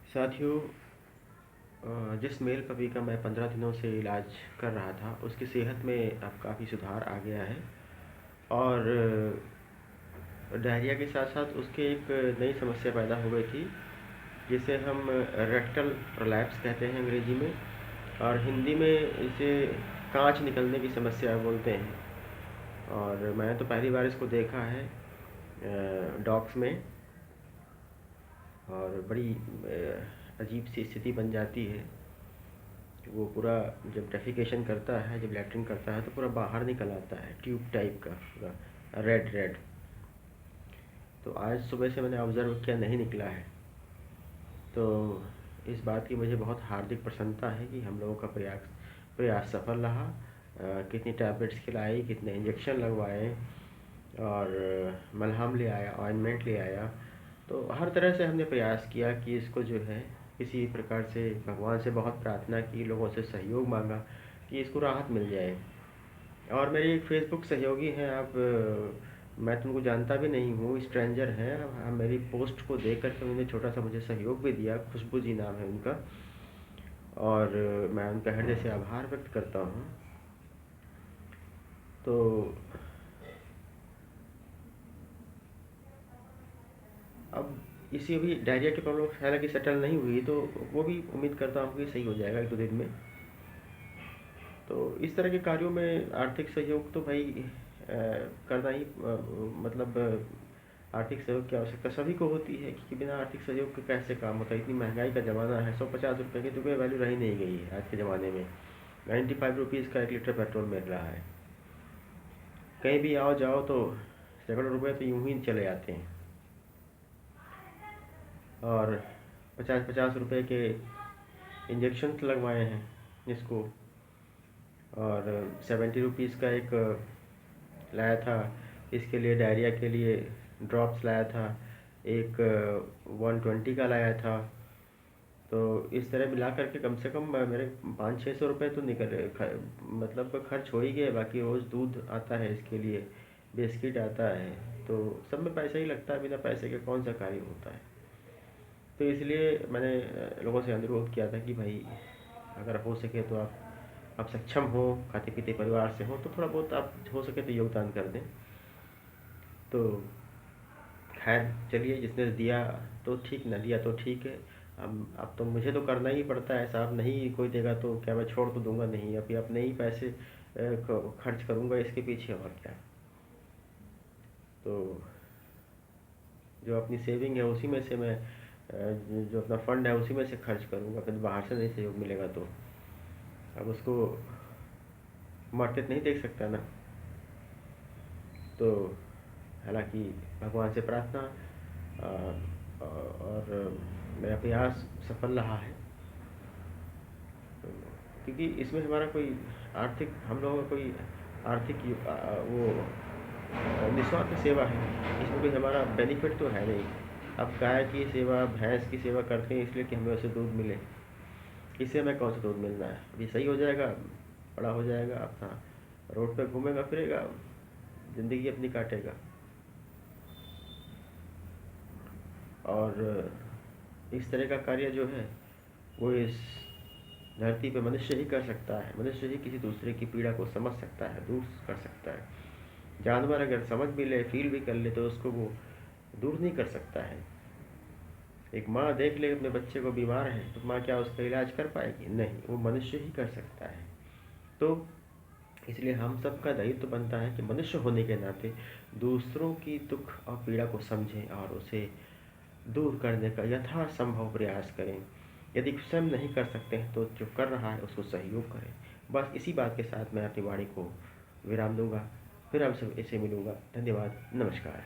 साथियों, जिस mail puppy का मैं 15 दिनों से इलाज कर रहा था उसकी सेहत में अब काफ़ी सुधार आ गया है। और डायरिया के साथ साथ उसके एक नई समस्या पैदा हो गई थी जिसे हम रेक्टल प्रोलैप्स कहते हैं अंग्रेजी में, और हिंदी में इसे कांच निकलने की समस्या बोलते हैं। और मैंने तो पहली बार इसको देखा है डॉग्स में, और बड़ी अजीब सी स्थिति बन जाती है। वो पूरा जब डेफिकेशन करता है, जब लैट्रिन करता है तो पूरा बाहर निकल आता है, ट्यूब टाइप का पूरा रेड रेड। तो आज सुबह से मैंने ऑब्ज़र्व किया, नहीं निकला है। तो इस बात की मुझे बहुत हार्दिक प्रसन्नता है कि हम लोगों का प्रयास प्रयास सफल रहा। कितनी टैबलेट्स खिलाई, कितने इंजेक्शन लगवाए, और मलहम ले आया, ऑइंटमेंट ले आया। तो हर तरह से हमने प्रयास किया कि इसको जो है किसी प्रकार से, भगवान से बहुत प्रार्थना की, लोगों से सहयोग मांगा कि इसको राहत मिल जाए। और मेरे एक फेसबुक सहयोगी हैं, आप मैं तुमको जानता भी नहीं हूँ, स्ट्रेंजर हैं। अब मेरी पोस्ट को देख करके उन्होंने छोटा सा मुझे सहयोग भी दिया। खुशबू जी नाम है उनका, और मैं उनका हृदय से आभार व्यक्त करता हूँ। तो अब इसी अभी डायरिया की प्रॉब्लम हालांकि सेटल नहीं हुई, तो वो भी उम्मीद करता हूँ कि सही हो जाएगा 1-2 दिन में। तो इस तरह के कार्यों में आर्थिक सहयोग तो भाई करना ही मतलब आर्थिक सहयोग की आवश्यकता सभी को होती है, क्योंकि बिना आर्थिक सहयोग के कैसे काम होता है। इतनी महंगाई का ज़माना है, 150 रुपये की तो कोई वैल्यू रही नहीं गई है आज के ज़माने में। 95 रुपीज़ का 1 लीटर पेट्रोल मिल रहा है। कहीं भी आओ जाओ तो सैकड़ों रुपये तो यूं ही चले जाते हैं। और 50-50 रुपये के इंजेक्शन लगवाए हैं जिसको, और 70 रुपीज़ का एक लाया था इसके लिए, डायरिया के लिए ड्रॉप्स लाया था। एक 120 का लाया था। तो इस तरह मिला करके कम से कम मेरे 500-600 रुपये तो मतलब खर्च हो ही गए। बाकी रोज़ दूध आता है इसके लिए, बिस्किट आता है, तो सब में पैसा ही लगता है। बिना पैसे के कौन सा कार्य होता है। तो इसलिए मैंने लोगों से अनुरोध किया था कि भाई अगर हो सके तो आप सक्षम हो, खाते पीते परिवार से हो, तो थोड़ा बहुत आप हो सके तो योगदान कर दें। तो खैर चलिए, जिसने दिया तो ठीक, न दिया तो ठीक है। अब तो मुझे तो करना ही पड़ता है साहब, नहीं कोई देगा तो क्या मैं छोड़ तो दूंगा नहीं। अभी अपने ही पैसे खर्च करूंगा इसके पीछे, और क्या। तो जो अपनी सेविंग है उसी में से मैं जो अपना फंड है उसी में से खर्च करूंगा, फिर बाहर से नहीं सहयोग मिलेगा तो अब उसको मरते नहीं देख सकता ना। तो हालांकि भगवान से प्रार्थना, और मेरा प्रयास सफल रहा है। तो क्योंकि इसमें हमारा कोई आर्थिक, हम लोगों का कोई आर्थिक वो निस्वार्थ सेवा है, इसमें कोई हमारा बेनिफिट तो है नहीं। अब गाय की सेवा, भैंस की सेवा करते हैं इसलिए कि हमें उससे दूध मिले। इससे हमें कौन सा दूध मिलना है। अभी सही हो जाएगा, बड़ा हो जाएगा, अपना रोड पे घूमेगा फिरेगा, ज़िंदगी अपनी काटेगा। और इस तरह का कार्य जो है वो इस धरती पे मनुष्य ही कर सकता है। मनुष्य ही किसी दूसरे की पीड़ा को समझ सकता है, दूर कर सकता है। जानवर अगर समझ भी ले, फील भी कर ले, तो उसको वो दूर नहीं कर सकता है। एक माँ देख ले अपने बच्चे को बीमार है, तो माँ क्या उसका इलाज कर पाएगी? नहीं, वो मनुष्य ही कर सकता है। तो इसलिए हम सबका दायित्व बनता है कि मनुष्य होने के नाते दूसरों की दुख और पीड़ा को समझें और उसे दूर करने का यथासंभव प्रयास करें। यदि स्वयं नहीं कर सकते हैं तो जो कर रहा है उसको सहयोग करें। बस इसी बात के साथ मैं अपनी वाणी को विराम दूंगा। फिर आपसे इसे मिलूंगा। धन्यवाद, नमस्कार।